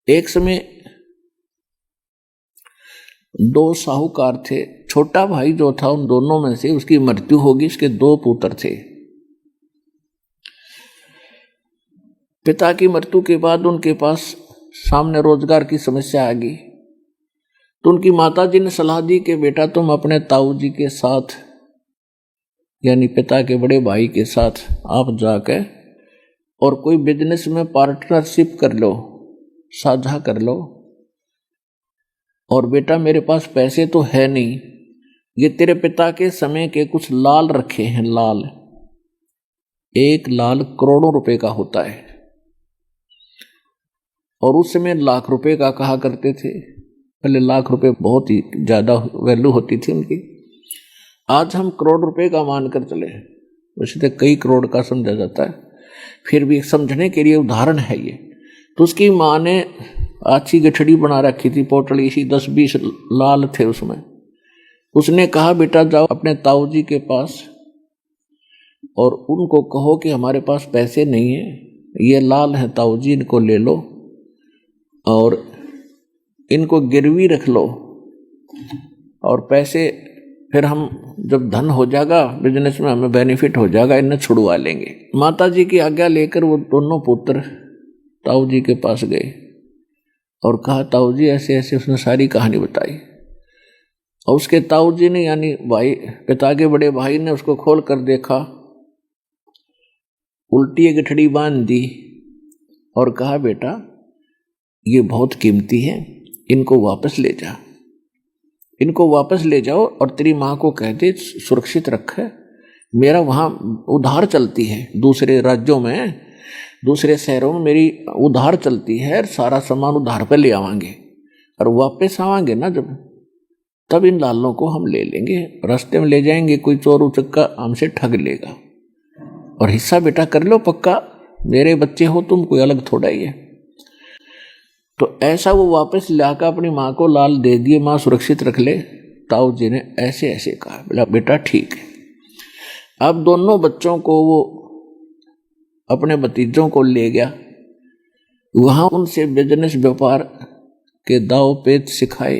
एक समय दो साहूकार थे। छोटा भाई जो था उन दोनों में से उसकी मृत्यु होगी। उसके दो पुत्र थे। पिता की मृत्यु के बाद उनके पास सामने रोजगार की समस्या आ गई। तो उनकी माताजी ने सलाह दी कि बेटा तुम अपने ताऊ जी के साथ यानी पिता के बड़े भाई के साथ आप जाकर और कोई बिजनेस में पार्टनरशिप कर लो, साझा कर लो। और बेटा मेरे पास पैसे तो है नहीं, ये तेरे पिता के समय के कुछ लाल रखे हैं। लाल, एक लाल करोड़ों रुपए का होता है और उस समय लाख रुपए का कहा करते थे। पहले लाख रुपए बहुत ही ज्यादा वैल्यू होती थी उनकी। आज हम करोड़ रुपए का मानकर चले, वैसे तो कई करोड़ का समझा जाता है, फिर भी समझने के लिए उदाहरण है ये। तो उसकी माँ ने अच्छी गठड़ी बना रखी थी, पोटली सी, 10-20 लाल थे उसमें। उसने कहा बेटा जाओ अपने ताऊ जी के पास और उनको कहो कि हमारे पास पैसे नहीं है, ये लाल है ताऊ जी, इनको ले लो और इनको गिरवी रख लो और पैसे फिर हम जब धन हो जाएगा बिजनेस में हमें बेनिफिट हो जाएगा, इन्हें छुड़वा लेंगे। माता जी की आज्ञा लेकर वो दोनों पुत्र ताऊ जी के पास गए और कहा ताऊ जी ऐसे ऐसे। उसने सारी कहानी बताई और उसके ताऊ जी ने यानी भाई पिता के बड़े भाई ने उसको खोल कर देखा, उल्टी गठड़ी बांध दी और कहा बेटा ये बहुत कीमती है, इनको वापस ले जा, इनको वापस ले जाओ और तेरी माँ को कह दे सुरक्षित रखे। मेरा वहाँ उधार चलती है, दूसरे राज्यों में, दूसरे शहरों में मेरी उधार चलती है, सारा सामान उधार पे ले आवांगे और वापस आवांगे ना जब, तब इन लालों को हम ले लेंगे। रास्ते में ले जाएंगे, कोई चोर उचक्का हमसे ठग लेगा और हिस्सा बेटा कर लो पक्का, मेरे बच्चे हो तुम, कोई अलग थोड़ा ही है। तो ऐसा वो वापस लाकर अपनी माँ को लाल दे दिए, माँ सुरक्षित रख ले। ताऊ जी ने ऐसे ऐसे कहा, बोला बेटा ठीक है। अब दोनों बच्चों को वो अपने भतीजों को ले गया, वहां उनसे बिजनेस व्यापार के दाव पेच सिखाए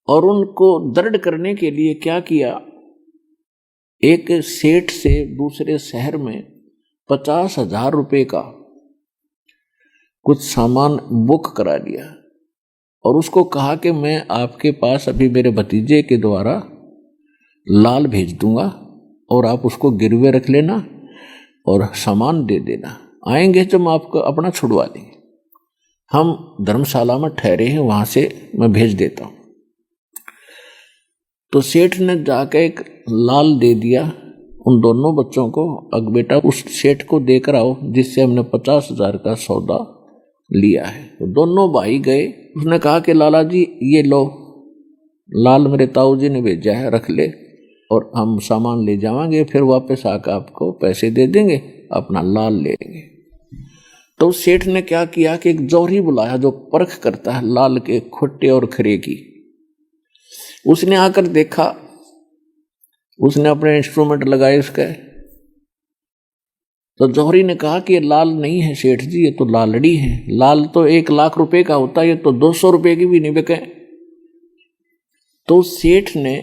और उनको दृढ़ करने के लिए क्या किया, एक सेठ से दूसरे शहर में 50,000 रुपए का कुछ सामान बुक करा दिया और उसको कहा कि मैं आपके पास अभी मेरे भतीजे के द्वारा लाल भेज दूंगा और आप उसको गिरवे रख लेना और सामान दे देना, आएंगे जब आपको अपना छुड़वा देंगे। हम धर्मशाला में ठहरे हैं, वहां से मैं भेज देता हूं। तो सेठ ने जाकर एक लाल दे दिया उन दोनों बच्चों को, अब बेटा उस सेठ को देकर आओ जिससे हमने 50,000 का सौदा लिया है। तो दोनों भाई गए, उसने कहा कि लाला जी ये लो, लाल मेरे ताऊ जी ने भेजा है, रख ले और हम सामान ले जावांगे, फिर वापस आकर आपको पैसे दे देंगे, अपना लाल ले लेंगे। तो सेठ ने क्या किया कि एक जौहरी बुलाया जो परख करता है लाल के खुट्टे और खरे की। उसने आकर देखा, उसने अपने इंस्ट्रूमेंट लगाए उसके, तो जौहरी ने कहा कि ये लाल नहीं है सेठ जी, ये तो लालड़ी है। लाल तो 1 लाख रुपए का होता है, ये तो 200 रुपए की भी नहीं बिके। तो सेठ ने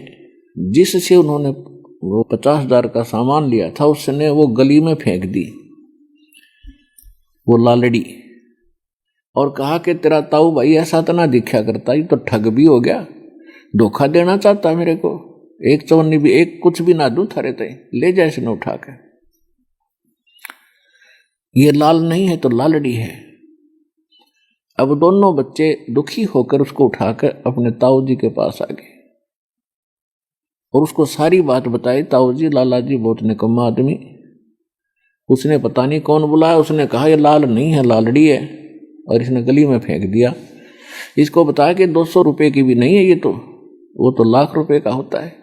जिससे उन्होंने वो 50,000 का सामान लिया था, उसने वो गली में फेंक दी वो लालड़ी और कहा कि तेरा ताऊ भाई ऐसा तो ना दिखा करता, ये तो ठग भी हो गया, धोखा देना चाहता मेरे को, एक चवन्नी भी, एक कुछ भी ना दूं थारे ते, ले जाए इसने उठा के, ये लाल नहीं है तो लालड़ी है। अब दोनों बच्चे दुखी होकर उसको उठाकर अपने ताऊ जी के पास आ गए और उसको सारी बात बताई। ताऊ जी लाला जी बहुत निकम्मा आदमी, उसने पता नहीं कौन बुलाया, उसने कहा ये लाल नहीं है लालड़ी है और इसने गली में फेंक दिया। इसको बताया कि 200 रुपए की भी नहीं है ये तो, वो तो लाख रुपए का होता है।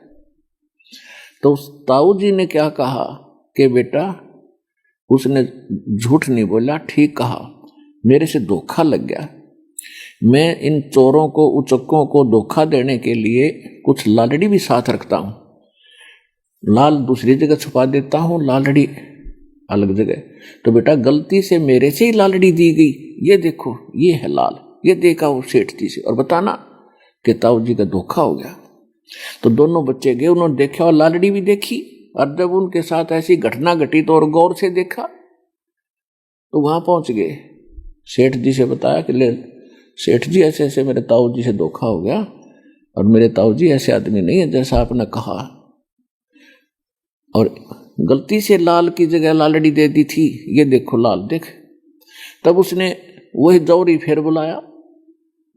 तो ताऊ जी ने क्या कहा कि बेटा उसने झूठ नहीं बोला, ठीक कहा, मेरे से धोखा लग गया, मैं इन चोरों को उचक्कों को धोखा देने के लिए कुछ लालड़ी भी साथ रखता हूं, लाल दूसरी जगह छुपा देता हूं, लालड़ी अलग जगह। तो बेटा गलती से मेरे से ही लालड़ी दी गई, ये देखो ये है लाल, ये देखा वो सेठ जी से और बताना कि ताऊ जी का धोखा हो गया। तो दोनों बच्चे गए, उन्होंने देखा और लालड़ी भी देखी, और जब उनके साथ ऐसी घटना घटी तो और गौर से देखा। तो वहां पहुंच गए, सेठ जी से बताया कि ले सेठ जी ऐसे ऐसे मेरे ताऊ जी से धोखा हो गया, और मेरे ताऊ जी ऐसे आदमी नहीं है जैसा आपने कहा, और गलती से लाल की जगह लालड़ी दे दी थी, ये देखो लाल देख। तब उसने वही जौहरी फिर बुलाया,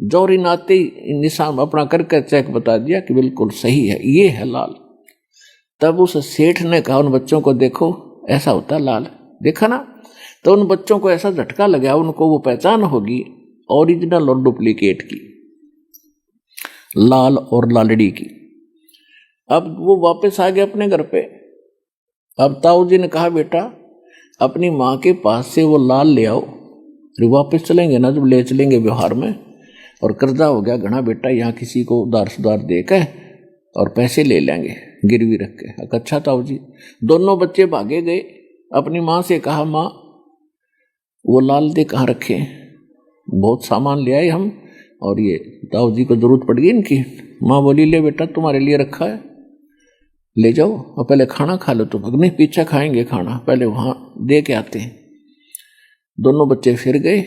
जौहरी नाते ही निशान अपना करके चेक बता दिया कि बिल्कुल सही है, ये है लाल। तब उस सेठ ने कहा उन बच्चों को, देखो ऐसा होता लाल, देखा ना। तो उन बच्चों को ऐसा झटका लगा, उनको वो पहचान होगी ओरिजिनल और डुप्लीकेट की, लाल और लालड़ी की। अब वो वापस आ गए अपने घर पे। अब ताऊ जी ने कहा बेटा अपनी माँ के पास से वो लाल ले आओ, फिर वापस चलेंगे ना जब ले चलेंगे व्यवहार में, और कर्जा हो गया घना बेटा, यहाँ किसी को उधार सुधार दे के और पैसे ले लेंगे गिरवी रख के। अच्छा ताऊ जी। दोनों बच्चे भागे गए, अपनी माँ से कहा माँ वो लाल दे कहाँ रखे, बहुत सामान ले आए हम, और ये ताऊ जी को जरूरत पड़ गई इनकी। माँ बोली ले बेटा तुम्हारे लिए रखा है, ले जाओ और पहले खाना खा लो तुम। नहीं पीछे खाएंगे खाना, पहले वहां दे के आते हैं। दोनों बच्चे फिर गए,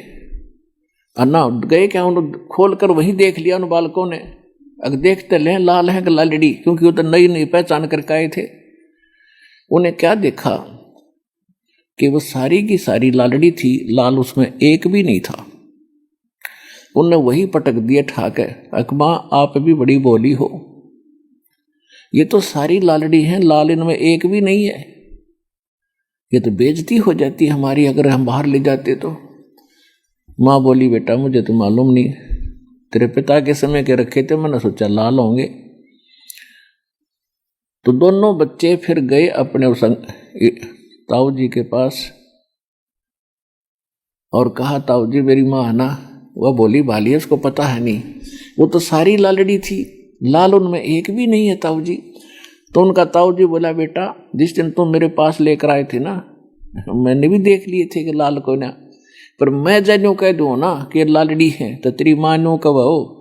अन्ना गए क्या, उन्होंने खोल कर वहीं देख लिया उन बालकों ने। अगर देखते लें लाल है कि लालड़ी, क्योंकि वो तो नई नई पहचान करके आए थे। उन्हें क्या देखा कि वो सारी की सारी लालड़ी थी, लाल उसमें एक भी नहीं था। उनने वही पटक दिए ठाके, अकमा आप भी बड़ी बोली हो, ये तो सारी लालड़ी है, लाल इनमें एक भी नहीं है, ये तो बेइज्जती हो जाती हमारी अगर हम बाहर ले जाते तो। माँ बोली बेटा मुझे तो मालूम नहीं, तेरे पिता के समय के रखे थे, मैंने सोचा लाल होंगे। तो दोनों बच्चे फिर गए अपने ताऊ जी के पास और कहा ताऊ जी मेरी माँ है ना, वह बोली भाली उसको पता है नहीं, वो तो सारी लालड़ी थी, लाल उनमें एक भी नहीं है ताऊ जी। तो उनका ताऊ जी बोला बेटा जिस दिन तुम मेरे पास लेकर आए थे ना, मैंने भी देख लिए थे कि लाल को ना, पर मैं जैनो कह दूँ ना कि लालड़ी है तो तेरी माँ नो कहो,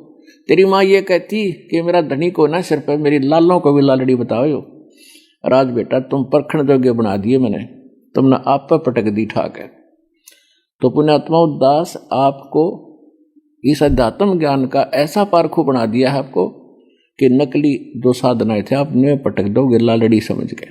तेरी माँ ये कहती कि मेरा धनी को ना सिर पर मेरी लालों को भी लालड़ी बताओ। राज बेटा तुम परखण योग्य बना दिए मैंने, तुमने आप पर पटक दी ठाक है। तो पुण्यात्मा उदास आपको इस अध्यात्म ज्ञान का ऐसा पारखू बना दिया है आपको कि नकली जो साधनाएं थे आप में पटक दोगे लालड़ी समझ के।